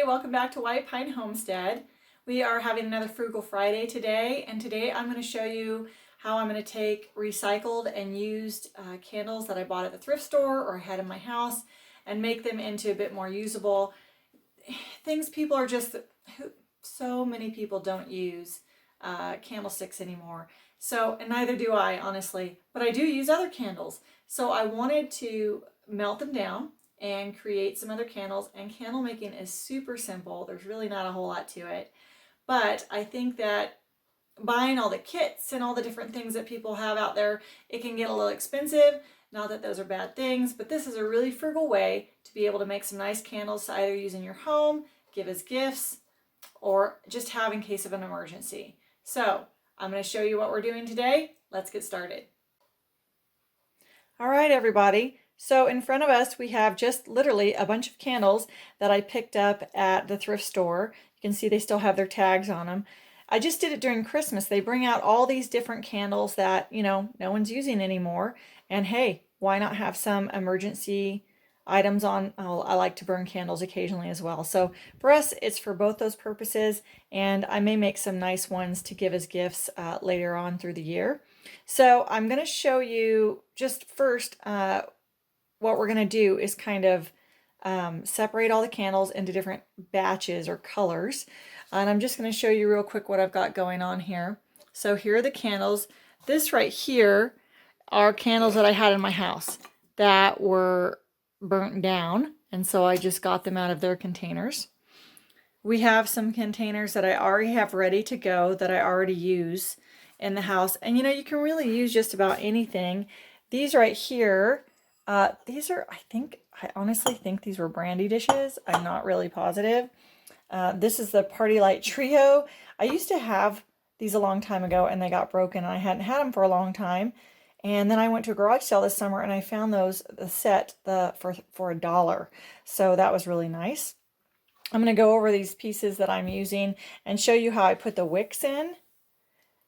welcome back to White Pine Homestead. We are having another Frugal Friday today, and today I'm going to show you how I'm going to take recycled and used candles that I bought at the thrift store or had in my house and make them into a bit more usable things. People are just, so many people don't use candlesticks anymore. So, and neither do I, honestly, but I do use other candles. So I wanted to melt them down and create some other candles, and candle making is super simple. There's really not a whole lot to it, but I think that buying all the kits and all the different things that people have out there, it can get a little expensive. Not that those are bad things, but this is a really frugal way to be able to make some nice candles to either use in your home, give as gifts, or just have in case of an emergency. So I'm going to show you what we're doing today. Let's get started. All right, everybody. So in front of us, we have just literally a bunch of candles that I picked up at the thrift store. You can see they still have their tags on them. I just did it during Christmas. They bring out all these different candles that, no one's using anymore. And hey, why not have some emergency items on? I like to burn candles occasionally as well. So for us, it's for both those purposes. And I may make some nice ones to give as gifts later on through the year. So I'm going to show you just first what we're going to do is kind of separate all the candles into different batches or colors. And I'm just going to show you real quick what I've got going on here. So here are the candles. This right here are candles that I had in my house that were burnt down. And so I just got them out of their containers. We have some containers that I already have ready to go that I already use in the house. And you can really use just about anything. These right here, these are, I honestly think these were brandy dishes. I'm not really positive. This is the Party Light Trio. I used to have these a long time ago and they got broken and I hadn't had them for a long time. And then I went to a garage sale this summer and I found the set for $1. So that was really nice. I'm going to go over these pieces that I'm using and show you how I put the wicks in.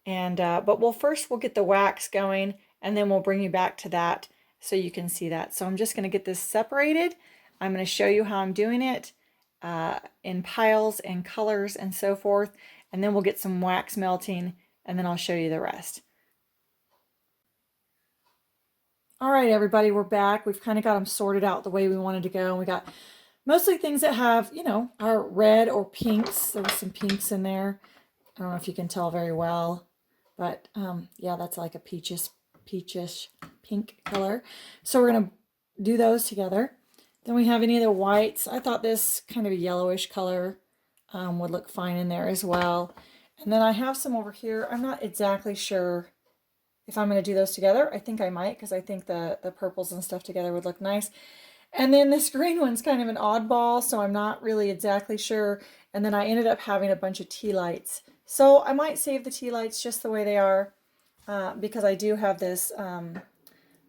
And but first we'll get the wax going and then we'll bring you back to that so you can see that. So I'm just going to get this separated. I'm going to show you how I'm doing it in piles and colors and so forth. And then we'll get some wax melting and then I'll show you the rest. All right, everybody, we're back. We've kind of got them sorted out the way we wanted to go. And we got mostly things that have, are red or pinks. There was some pinks in there. I don't know if you can tell very well, but yeah, that's like a peachish pink color. So we're going to do those together. Then we have any of the whites. I thought this kind of a yellowish color would look fine in there as well. And then I have some over here. I'm not exactly sure if I'm going to do those together. I think I might, because I think the purples and stuff together would look nice. And then this green one's kind of an oddball, so I'm not really exactly sure. And then I ended up having a bunch of tea lights. So I might save the tea lights just the way they are, because I do have this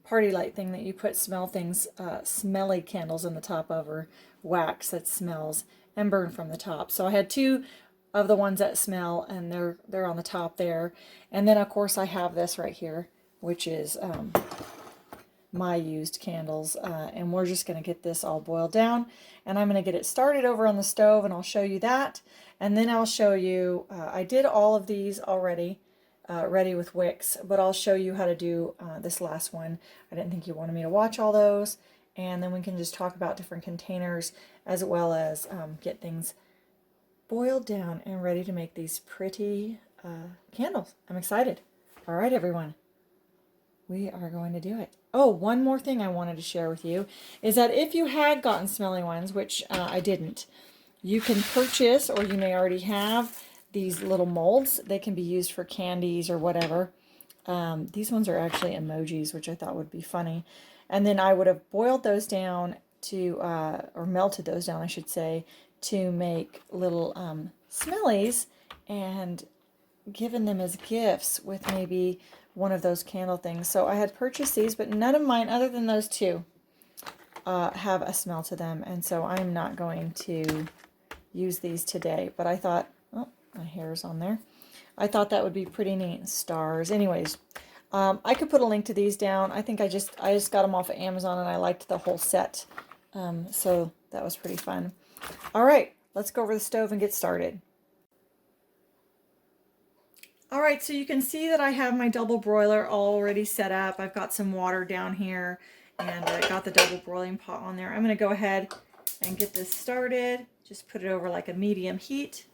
party light thing that you put smelly candles in the top of, or wax that smells and burn from the top. So I had two of the ones that smell, and they're on the top there. And then of course I have this right here, which is my used candles, and we're just going to get this all boiled down, and I'm going to get it started over on the stove, and I'll show you that. And then I'll show you, I did all of these already ready with wicks, but I'll show you how to do this last one. I didn't think you wanted me to watch all those, and then we can just talk about different containers as well as get things boiled down and ready to make these pretty candles. I'm excited. All right, everyone. We are going to do it. Oh, one more thing I wanted to share with you is that if you had gotten smelly ones, which I didn't, you can purchase, or you may already have, these little molds. They can be used for candies or whatever. These ones are actually emojis, which I thought would be funny. And then I would have boiled those down to, or melted those down, I should say, to make little smellies and given them as gifts with maybe one of those candle things. So I had purchased these, but none of mine, other than those two, have a smell to them. And so I'm not going to use these today. But I thought, oh, my hair's on there. I thought that would be pretty neat. Stars. Anyways, I could put a link to these down. I think I just got them off of Amazon and I liked the whole set. So that was pretty fun. All right, let's go over the stove and get started. All right, so you can see that I have my double broiler already set up. I've got some water down here and I got the double broiling pot on there. I'm going to go ahead and get this started. Just put it over like a medium heat.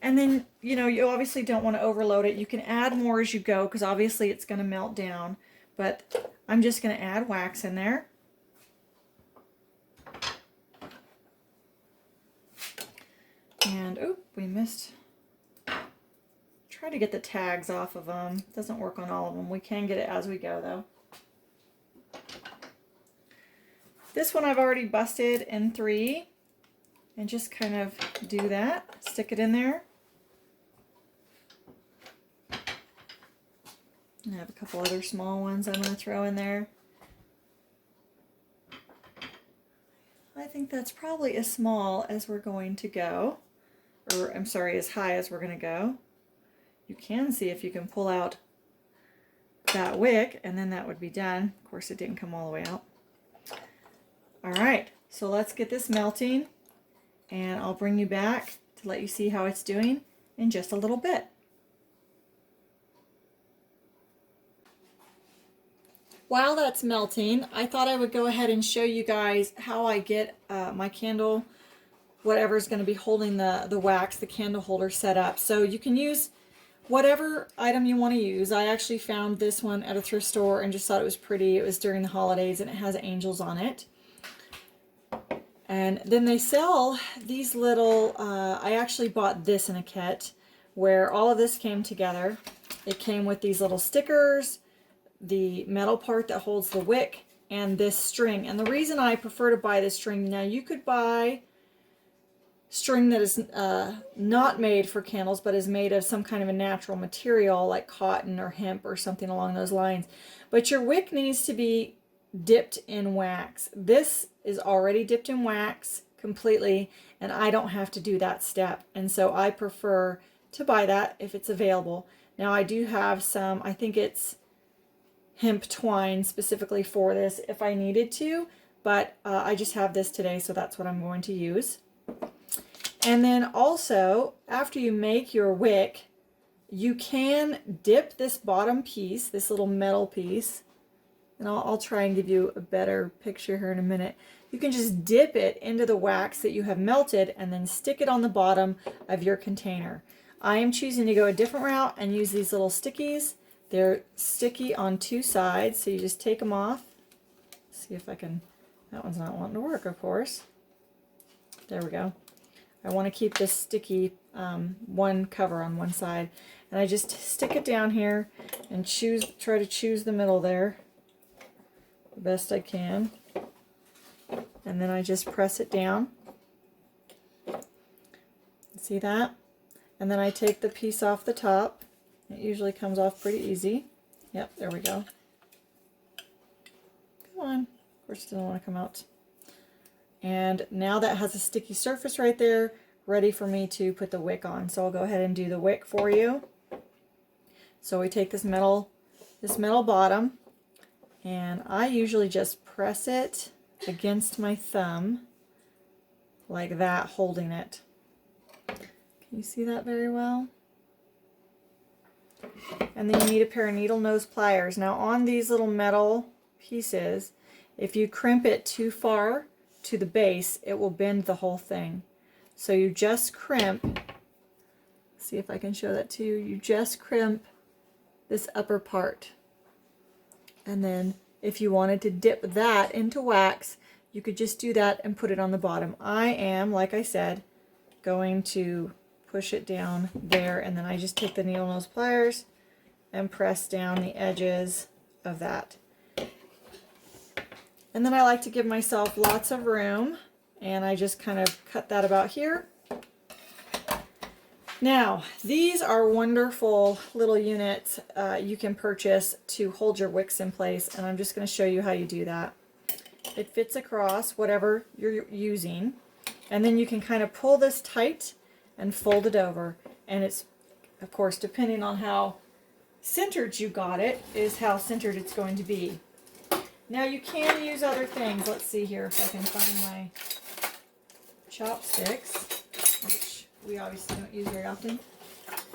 And then, you know, you obviously don't want to overload it. You can add more as you go because obviously it's going to melt down. But I'm just going to add wax in there. And, oh, we missed. Try to get the tags off of them. Doesn't work on all of them. We can get it as we go though. This one I've already busted in 3. And just kind of do that. Stick it in there. I have a couple other small ones I'm going to throw in there. I think that's probably as small as we're going to go. Or, I'm sorry, as high as we're going to go. You can see if you can pull out that wick, and then that would be done. Of course, it didn't come all the way out. All right, so let's get this melting, and I'll bring you back to let you see how it's doing in just a little bit. While that's melting, I thought I would go ahead and show you guys how I get my candle, whatever's going to be holding the wax, the candle holder set up. So you can use whatever item you want to use. I actually found this one at a thrift store and just thought it was pretty. It was during the holidays and it has angels on it. And then they sell these little, I actually bought this in a kit where all of this came together. It came with these little stickers, the metal part that holds the wick, and this string. And the reason I prefer to buy this string, now you could buy string that is not made for candles but is made of some kind of a natural material like cotton or hemp or something along those lines, but your wick needs to be dipped in wax. This is already dipped in wax completely and I don't have to do that step, and so I prefer to buy that if it's available. Now I do have some, I think it's hemp twine specifically for this if I needed to, but I just have this today, so that's what I'm going to use. And then also, after you make your wick, you can dip this bottom piece, this little metal piece, and I'll try and give you a better picture here in a minute. You can just dip it into the wax that you have melted and then stick it on the bottom of your container. I am choosing to go a different route and use these little stickies. They're sticky on 2 sides, so you just take them off. See if I can, that one's not wanting to work, of course. There we go. I want to keep this sticky one cover on one side, and I just stick it down here and try to choose the middle there the best I can, and then I just press it down. See that? And then I take the piece off the top. It usually comes off pretty easy. Yep, there we go. Come on. Of course, it doesn't want to come out. And now that has a sticky surface right there, ready for me to put the wick on. So I'll go ahead and do the wick for you. So we take this metal bottom, and I usually just press it against my thumb like that, holding it. Can you see that very well? And then you need a pair of needle nose pliers. Now on these little metal pieces, if you crimp it too far to the base, it will bend the whole thing. So you just crimp, see if I can show that to you, you just crimp this upper part. And then if you wanted to dip that into wax, you could just do that and put it on the bottom. I am, like I said, going to push it down there, and then I just take the needle nose pliers and press down the edges of that. And then I like to give myself lots of room, and I just kind of cut that about here. Now, these are wonderful little units you can purchase to hold your wicks in place, and I'm just going to show you how you do that. It fits across whatever you're using, and then you can kind of pull this tight and fold it over, and it's, of course, depending on how centered you got it, is how centered it's going to be. Now you can use other things. Let's see here if I can find chopsticks, which we obviously don't use very often.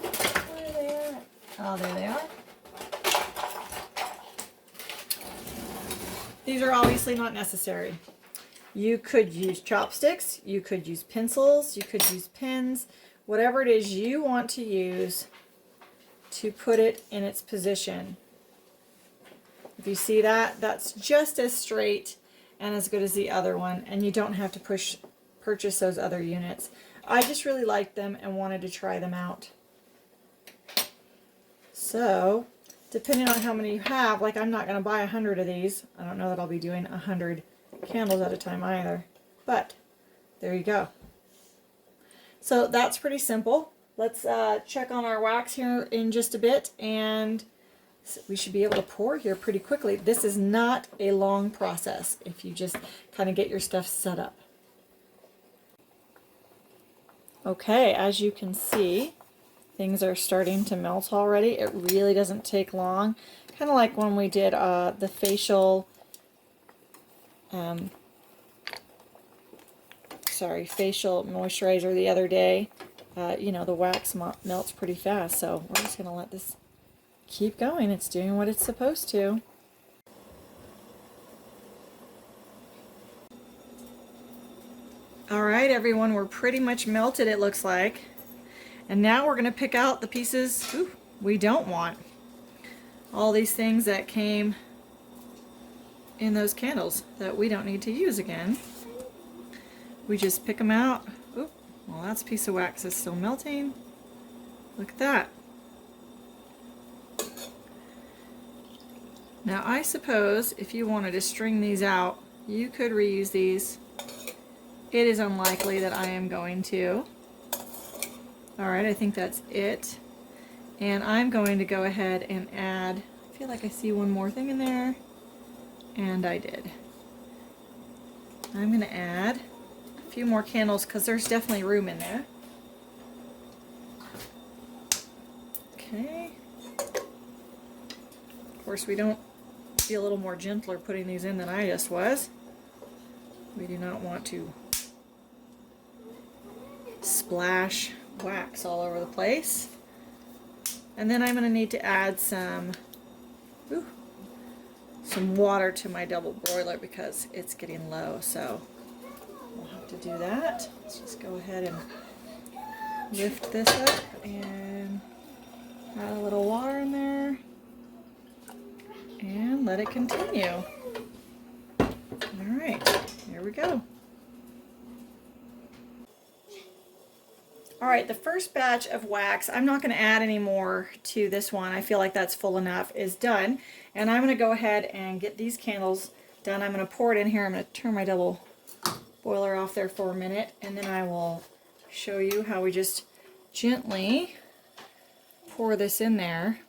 Where are they at? Oh, there they are. These are obviously not necessary. You could use chopsticks, you could use pencils, you could use pins, whatever it is you want to use to put it in its position. If you see that, that's just as straight and as good as the other one, and you don't have to purchase those other units. I just really liked them and wanted to try them out. So, depending on how many you have, like I'm not going to buy 100 of these. I don't know that I'll be doing 100 candles at a time either, but there you go. So that's pretty simple. Let's check on our wax here in just a bit, and we should be able to pour here pretty quickly. This is not a long process if you just kind of get your stuff set up. Okay, as you can see, things are starting to melt already. It really doesn't take long. Kind of like when we did the facial, facial moisturizer the other day. You know, the wax melts pretty fast, so we're just going to let this keep going. It's doing what it's supposed to. All right, everyone, we're pretty much melted, it looks like. And now we're going to pick out the pieces we don't want. All these things that came in those candles that we don't need to use again. We just pick them out. Oop, well, that's a piece of wax that's still melting. Look at that. Now I suppose if you wanted to string these out, you could reuse these. It is unlikely that I am going to. Alright, I think that's it. And I'm going to go ahead and add, I feel like I see one more thing in there. And I did. I'm going to add a few more candles because there's definitely room in there. Okay. Of course, we don't be a little more gentler putting these in than I just was. We do not want to splash wax all over the place. And then I'm going to need to add some water to my double broiler because it's getting low, so we'll have to do that. Let's just go ahead and lift this up and add a little water in there and let it continue. Alright, here we go. Alright, the first batch of wax, I'm not going to add any more to this one. I feel like that's full enough, is done. And I'm going to go ahead and get these candles done. I'm going to pour it in here. I'm going to turn my double boiler off there for a minute, and then I will show you how we just gently pour this in there.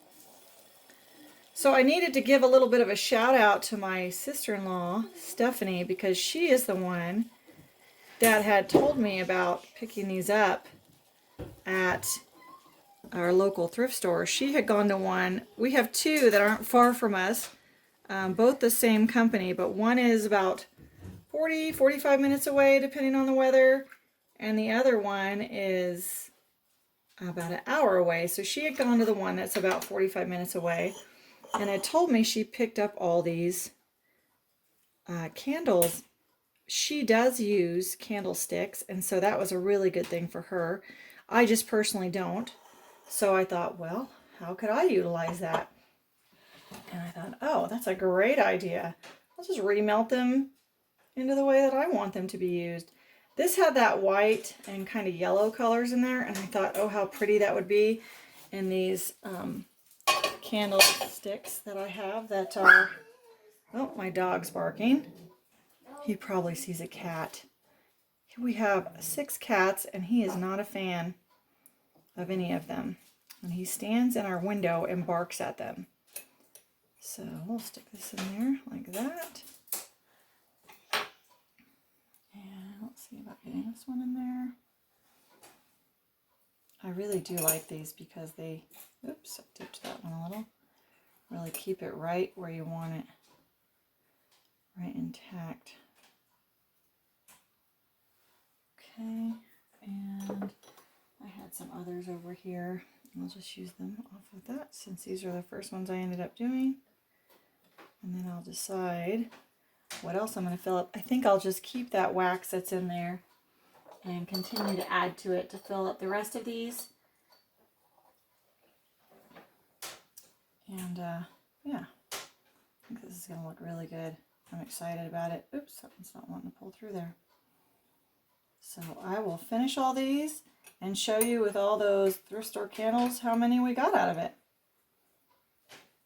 So I needed to give a little bit of a shout out to my sister-in-law, Stephanie, because she is the one that had told me about picking these up at our local thrift store. She had gone to one. We have two that aren't far from us, both the same company, but one is about 45 minutes away depending on the weather, and the other one is about an hour away. So she had gone to the one that's about 45 minutes away and had told me she picked up all these candles. She does use candlesticks, and so that was a really good thing for her. I just personally don't. So I thought, well, how could I utilize that? And I thought, oh, that's a great idea. I'll just remelt them into the way that I want them to be used. This had that white and kind of yellow colors in there, and I thought, oh, how pretty that would be in these candlesticks that I have that are, oh, my dog's barking. He probably sees a cat. We have 6 cats, and he is not a fan of any of them. And he stands in our window and barks at them. So we'll stick this in there like that. And let's see about getting this one in there. I really do like these because they, oops, I dipped that one a little. Really keep it right where you want it, right intact. Okay, and I had some others over here. I'll just use them off of that since these are the first ones I ended up doing. And then I'll decide what else I'm going to fill up. I think I'll just keep that wax that's in there and continue to add to it to fill up the rest of these. And yeah, I think this is going to look really good. I'm excited about it. Oops, something's not wanting to pull through there. So I will finish all these and show you with all those thrift store candles how many we got out of it.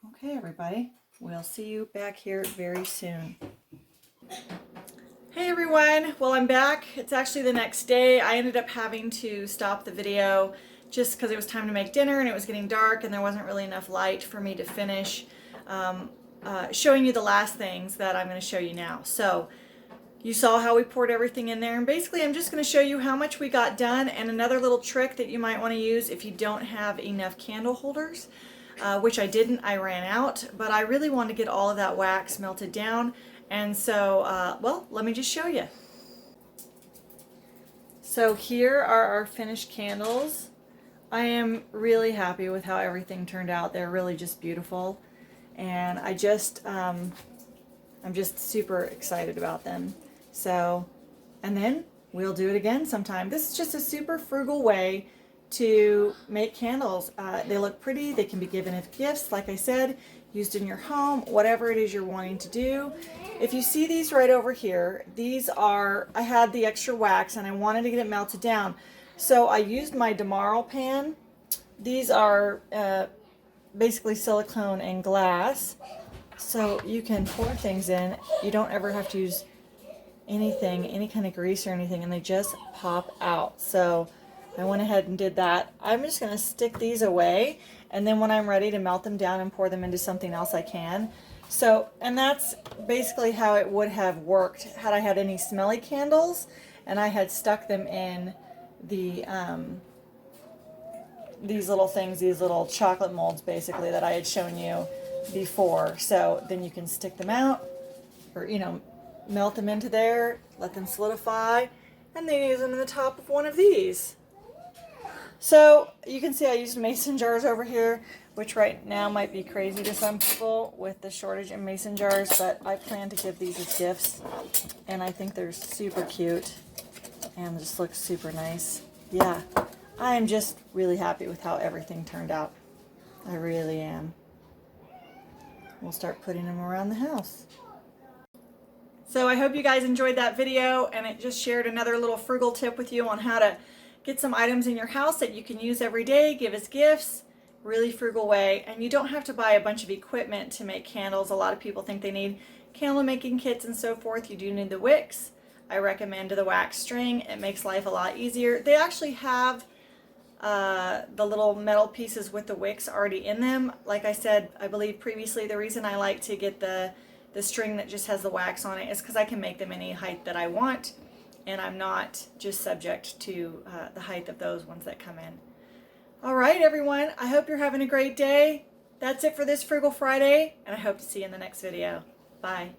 Okay, everybody, we'll see you back here very soon. Hey everyone, well I'm back. It's actually the next day. I ended up having to stop the video just because it was time to make dinner and it was getting dark and there wasn't really enough light for me to finish showing you the last things that I'm going to show you now. So you saw how we poured everything in there, and basically I'm just going to show you how much we got done, and another little trick that you might want to use if you don't have enough candle holders, which I didn't, I ran out, but I really want to get all of that wax melted down, and so, well, let me just show you. So here are our finished candles. I am really happy with how everything turned out. They're really just beautiful, and I'm just super excited about them. So, and then we'll do it again sometime. This is just a super frugal way to make candles. They look pretty. They can be given as gifts, like I said, used in your home, whatever it is you're wanting to do. If you see these right over here, these are, I had the extra wax and I wanted to get it melted down. So I used my Demarl pan. These are basically silicone and glass. So you can pour things in. You don't ever have to use anything, any kind of grease or anything, and they just pop out. So I went ahead and did that. I'm just going to stick these away, and then when I'm ready to melt them down and pour them into something else, I can. So, and that's basically how it would have worked had I had any smelly candles and I had stuck them in the these little things, these little chocolate molds basically that I had shown you before. So then you can stick them out, or melt them into there, let them solidify, and then use them in the top of one of these. So you can see I used mason jars over here, which right now might be crazy to some people with the shortage in mason jars, but I plan to give these as gifts, and I think they're super cute and just look super nice. Yeah, I am just really happy with how everything turned out. I really am. We'll start putting them around the house. So I hope you guys enjoyed that video, and it just shared another little frugal tip with you on how to get some items in your house that you can use every day, give as gifts, really frugal way. And you don't have to buy a bunch of equipment to make candles. A lot of people think they need candle making kits and so forth. You do need the wicks. I recommend the wax string. It makes life a lot easier. They actually have the little metal pieces with the wicks already in them. Like I said, I believe previously, the reason I like to get the string that just has the wax on it is because I can make them any height that I want, and I'm not just subject to the height of those ones that come in. All right, everyone, I hope you're having a great day. That's it for this Frugal Friday, and I hope to see you in the next video. Bye.